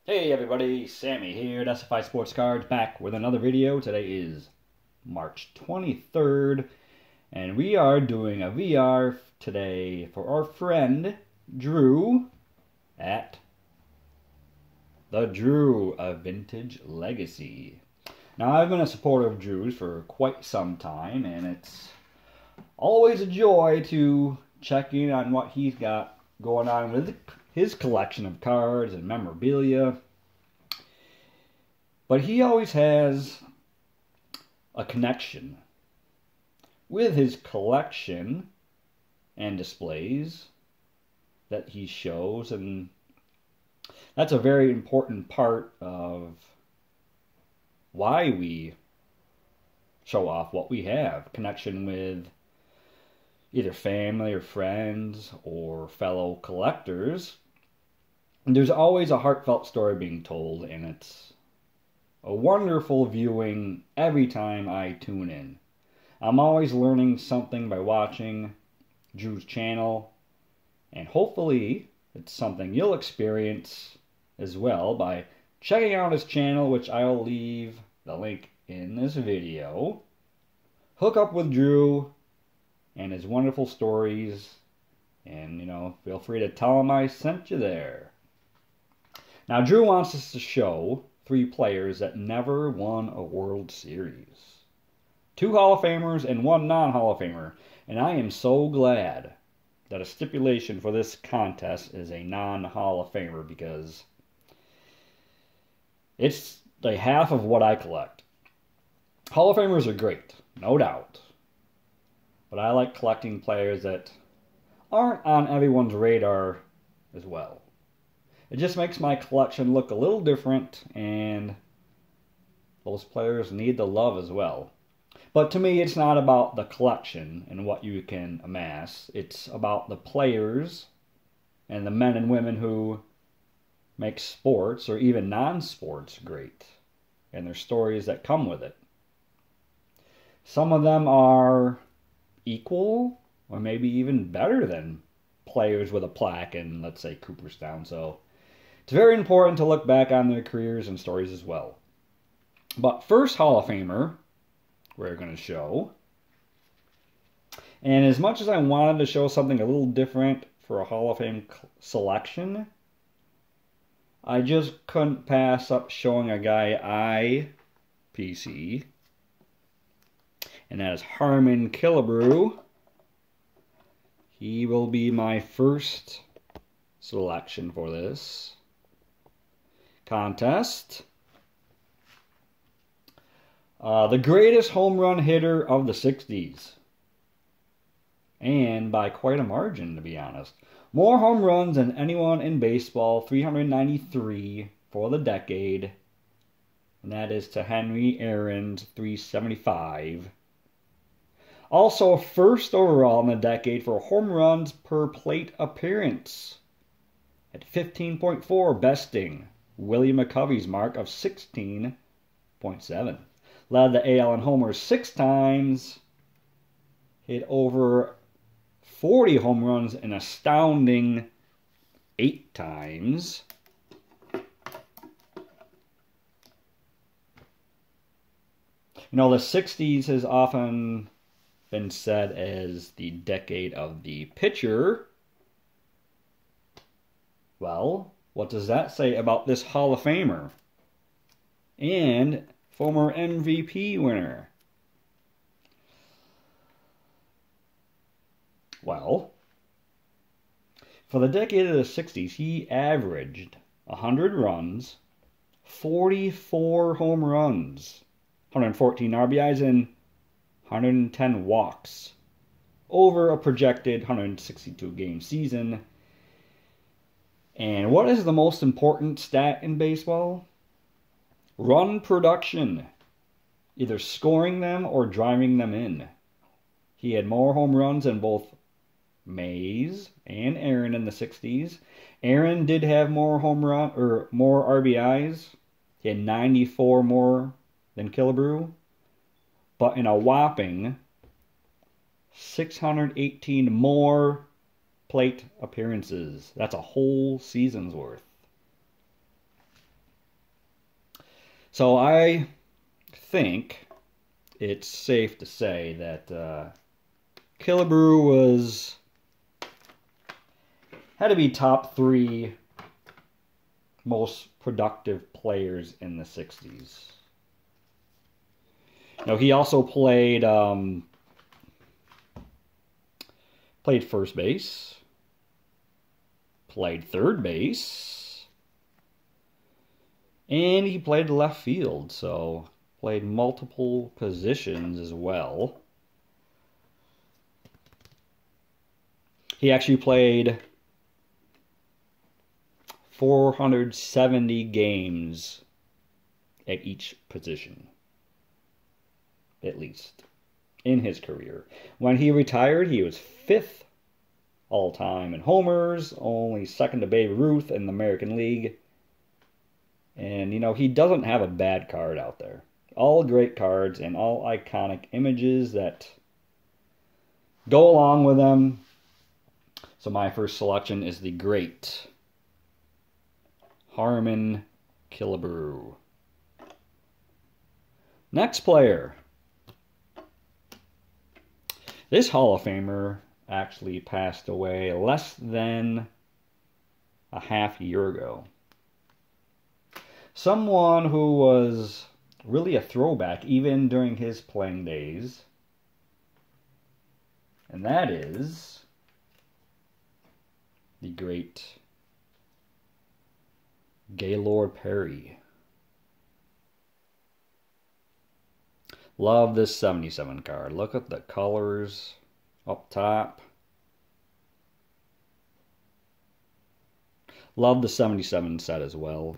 Hey everybody, Sammy here at SFI Sports Cards, back with another video. Today is March 23rd, and we are doing a VR today for our friend Drew at the Drew, a Vintage Legacy. Now, I've been a supporter of Drew's for quite some time, and it's always a joy to check in on what he's got going on with his collection of cards and memorabilia. But he always has a connection with his collection and displays that he shows, and that's a very important part of why we show off what we have. Connection with either family or friends or fellow collectors. And there's always a heartfelt story being told, and it's a wonderful viewing every time I tune in. I'm always learning something by watching Drew's channel, and hopefully it's something you'll experience as well by checking out his channel, which I'll leave the link in this video. Hook up with Drew and his wonderful stories, and feel free to tell him I sent you there. Now, Drew wants us to show 3 players that never won a World Series. 2 Hall of Famers and 1 non-Hall of Famer. And I am so glad that a stipulation for this contest is a non-Hall of Famer, because it's like half of what I collect. Hall of Famers are great, no doubt. But I like collecting players that aren't on everyone's radar as well. It just makes my collection look a little different, and those players need the love as well. But to me, it's not about the collection and what you can amass. It's about the players and the men and women who make sports or even non-sports great, and their stories that come with it. Some of them are equal or maybe even better than players with a plaque in, let's say, Cooperstown. So it's very important to look back on their careers and stories as well. But first Hall of Famer we're going to show, and as much as I wanted to show something a little different for a Hall of Fame selection, I just couldn't pass up showing a guy I PC, and that is Harmon Killebrew. He will be my first selection for this contest. The greatest home run hitter of the 60s. And by quite a margin, to be honest. More home runs than anyone in baseball, 393 for the decade. And that is to Henry Aaron's 375. Also first overall in the decade for home runs per plate appearance at 15.4, besting Willie McCovey's mark of 16.7. Led the AL in homers 6 times, hit over 40 home runs an astounding 8 times. The 60s has often been said as the decade of the pitcher. Well, what does that say about this Hall of Famer and former MVP winner? Well, for the decade of the 60s, he averaged 100 runs, 44 home runs, 114 RBIs, and 110 walks over a projected 162 game season. And what is the most important stat in baseball? Run production, either scoring them or driving them in. He had more home runs than both Mays and Aaron in the 60s. Aaron did have more more RBIs. He had 94 more than Killebrew, but in a whopping 618 more plate appearances. That's a whole season's worth. So I think it's safe to say that Killebrew had to be top 3 most productive players in the 60s. Now, he also played first base, played third base, and he played left field, so played multiple positions as well. He actually played 470 games at each position, at least, in his career. When he retired, he was 5th all-time in homers, only 2nd to Babe Ruth in the American League. And, you know, he doesn't have a bad card out there. All great cards and all iconic images that go along with them. So my first selection is the great Harmon Killebrew. Next player. This Hall of Famer actually passed away less than a half year ago. Someone who was really a throwback even during his playing days. And that is the great Gaylord Perry. Love this 77 card. Look at the colors up top. Love the 77 set as well.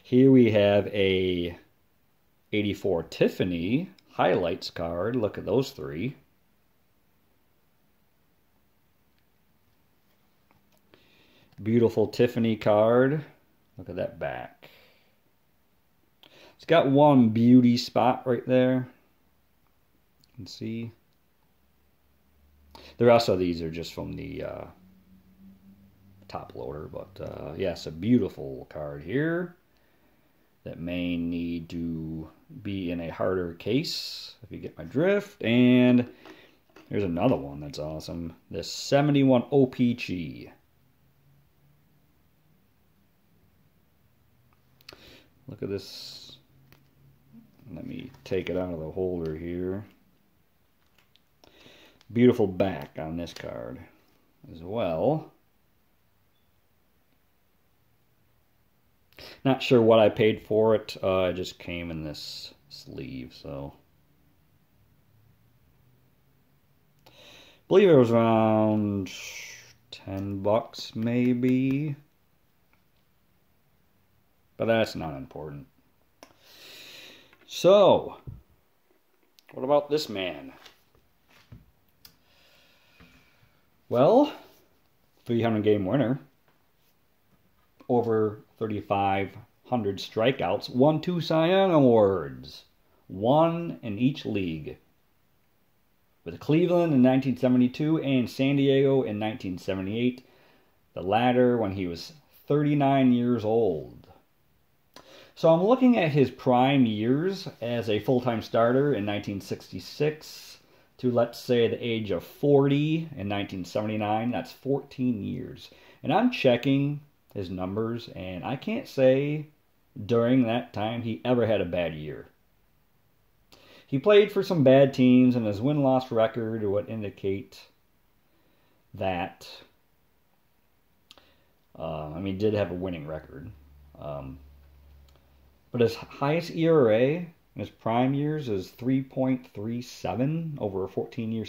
Here we have a 84 Tiffany highlights card. Look at those 3. Beautiful Tiffany card. Look at that back. It's got one beauty spot right there. You can see. The rest of these are just from the top loader. But yes, a beautiful card here that may need to be in a harder case, if you get my drift. And here's another one that's awesome. This 71 OPG. Look at this. Let me take it out of the holder here. Beautiful back on this card as well. Not sure what I paid for it. It just came in this sleeve, so. I believe it was around $10 maybe. But that's not important. So, what about this man? Well, 300 game winner. Over 3,500 strikeouts. Won 2 Cy Young Awards. 1 in each league. With Cleveland in 1972 and San Diego in 1978. The latter when he was 39 years old. So I'm looking at his prime years as a full-time starter in 1966 to, let's say, the age of 40 in 1979. That's 14 years. And I'm checking his numbers, and I can't say during that time he ever had a bad year. He played for some bad teams, and his win-loss record would indicate that. He did have a winning record. But his highest ERA in his prime years is 3.37 over a 14-year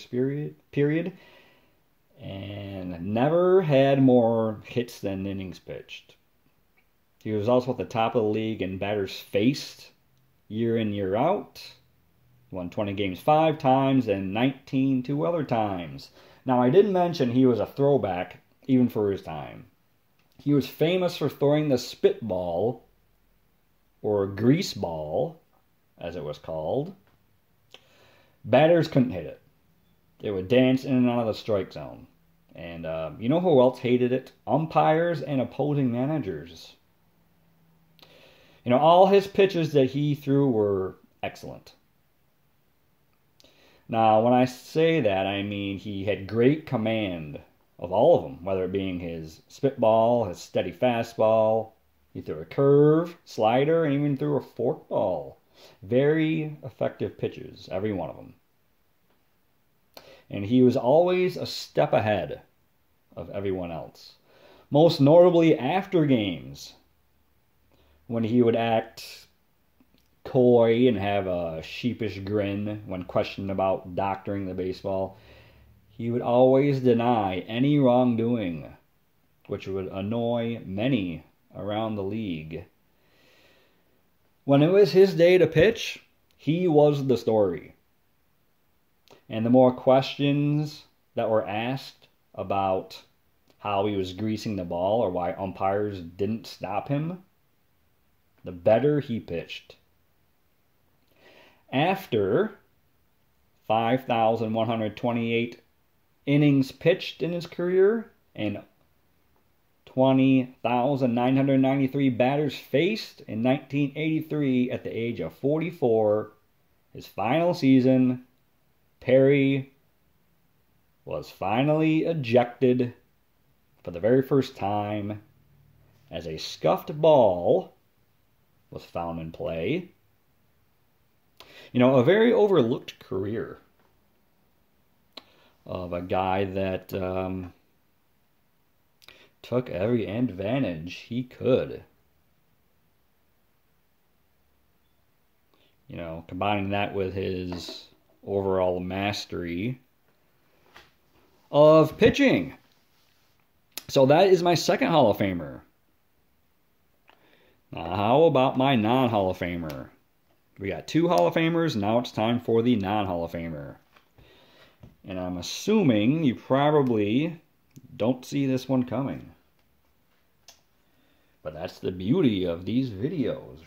period. And never had more hits than innings pitched. He was also at the top of the league in batters faced year in, year out. He won 20 games 5 times and 19 2 other times. Now, I did mention he was a throwback even for his time. He was famous for throwing the spitball, or grease ball, as it was called. Batters couldn't hit it. It would dance in and out of the strike zone. And you know who else hated it? Umpires and opposing managers. You know, all his pitches that he threw were excellent. Now, when I say that, I mean he had great command of all of them, whether it being his spitball, his steady fastball. He threw a curve, slider, and even threw a forkball. Very effective pitches, every one of them. And he was always a step ahead of everyone else. Most notably after games, when he would act coy and have a sheepish grin when questioned about doctoring the baseball, he would always deny any wrongdoing, which would annoy many around the league. When it was his day to pitch, he was the story. And the more questions that were asked about how he was greasing the ball or why umpires didn't stop him, the better he pitched. After 5,128 innings pitched in his career and 20,993 batters faced in 1983 at the age of 44, his final season, Perry was finally ejected for the very first time as a scuffed ball was found in play. You know, a very overlooked career of a guy that took every advantage he could. You know, combining that with his overall mastery of pitching. So that is my second Hall of Famer. Now, how about my non-Hall of Famer? We got two Hall of Famers. Now it's time for the non-Hall of Famer. And I'm assuming you probably don't see this one coming. But that's the beauty of these videos.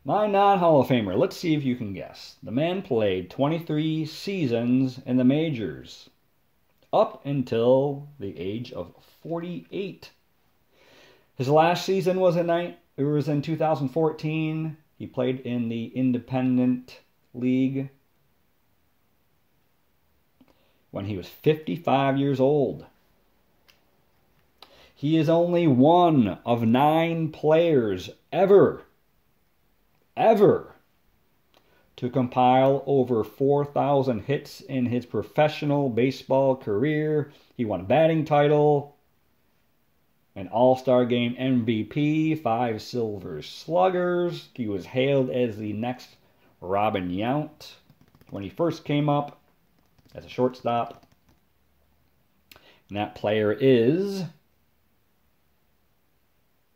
My non-Hall of Famer, let's see if you can guess. The man played 23 seasons in the majors, up until the age of 48. His last season was in 2014. He played in the Independent League when he was 55 years old. He is only one of 9 players ever to compile over 4,000 hits in his professional baseball career. He won a batting title, an All-Star Game MVP, 5 Silver Sluggers. He was hailed as the next Robin Yount when he first came up as a shortstop. And that player is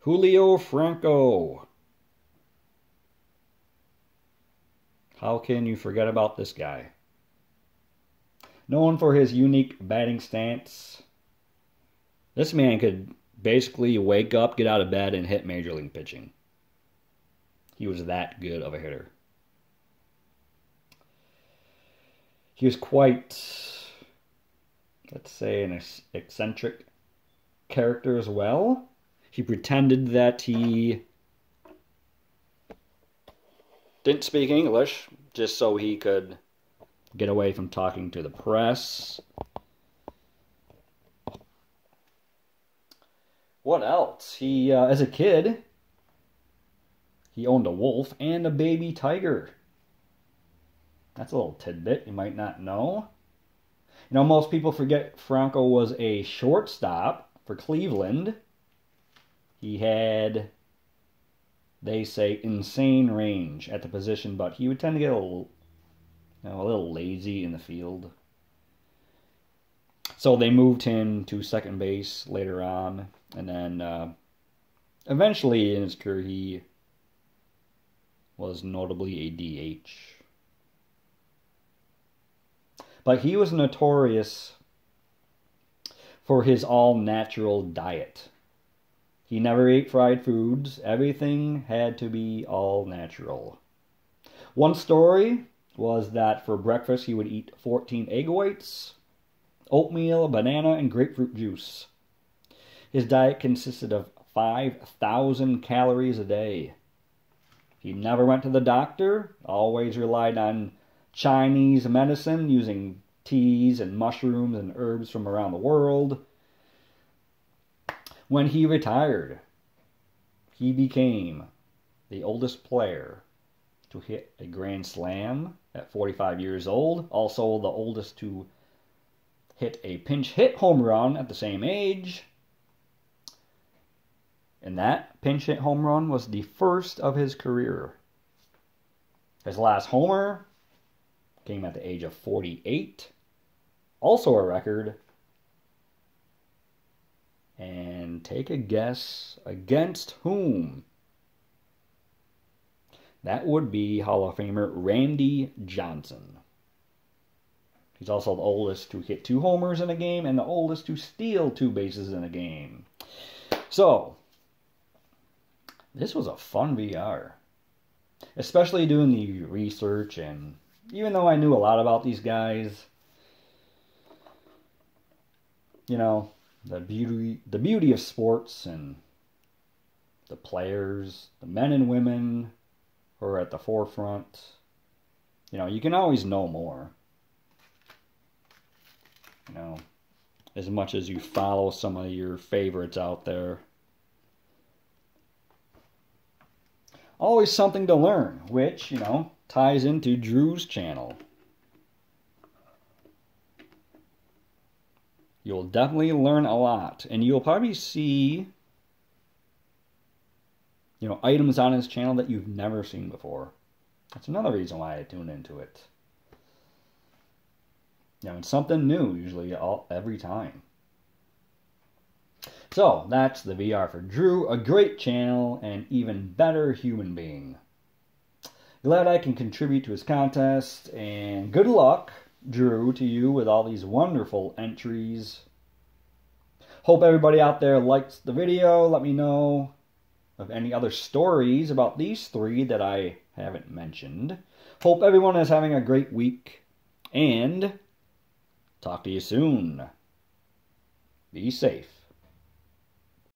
Julio Franco. How can you forget about this guy? Known for his unique batting stance, this man could basically wake up, get out of bed, and hit major league pitching. He was that good of a hitter. He was quite, let's say, an eccentric character as well. He pretended that he didn't speak English just so he could get away from talking to the press. What else? He, as a kid, he owned a wolf and a baby tiger. That's a little tidbit you might not know. You know, most people forget Franco was a shortstop for Cleveland. He had, they say, insane range at the position, but he would tend to get a little lazy in the field. So they moved him to second base later on, and then eventually in his career he was notably a DH. But he was notorious for his all-natural diet. He never ate fried foods. Everything had to be all natural. One story was that for breakfast he would eat 14 egg whites, oatmeal, banana, and grapefruit juice. His diet consisted of 5,000 calories a day. He never went to the doctor, always relied on Chinese medicine using teas and mushrooms and herbs from around the world. When he retired, he became the oldest player to hit a Grand Slam at 45 years old. Also the oldest to hit a pinch hit home run at the same age. And that pinch hit home run was the first of his career. His last homer came at the age of 48. Also a record. And take a guess against whom? That would be Hall of Famer Randy Johnson. He's also the oldest to hit 2 homers in a game and the oldest to steal 2 bases in a game. So, this was a fun VR. Especially doing the research, and even though I knew a lot about these guys, you know, the beauty of sports and the players, the men and women who are at the forefront, you know, you can always know more. You know, as much as you follow some of your favorites out there. Always something to learn, which, you know, ties into Drew's channel. You'll definitely learn a lot, and you'll probably see, you know, items on his channel that you've never seen before. That's another reason why I tune into it. You know, it's something new usually every time. So, that's the VR for Drew. A great channel and even better human being. Glad I can contribute to his contest, and good luck, Drew, to you with all these wonderful entries. Hope everybody out there likes the video. Let me know of any other stories about these 3 that I haven't mentioned. Hope everyone is having a great week, and talk to you soon. Be safe.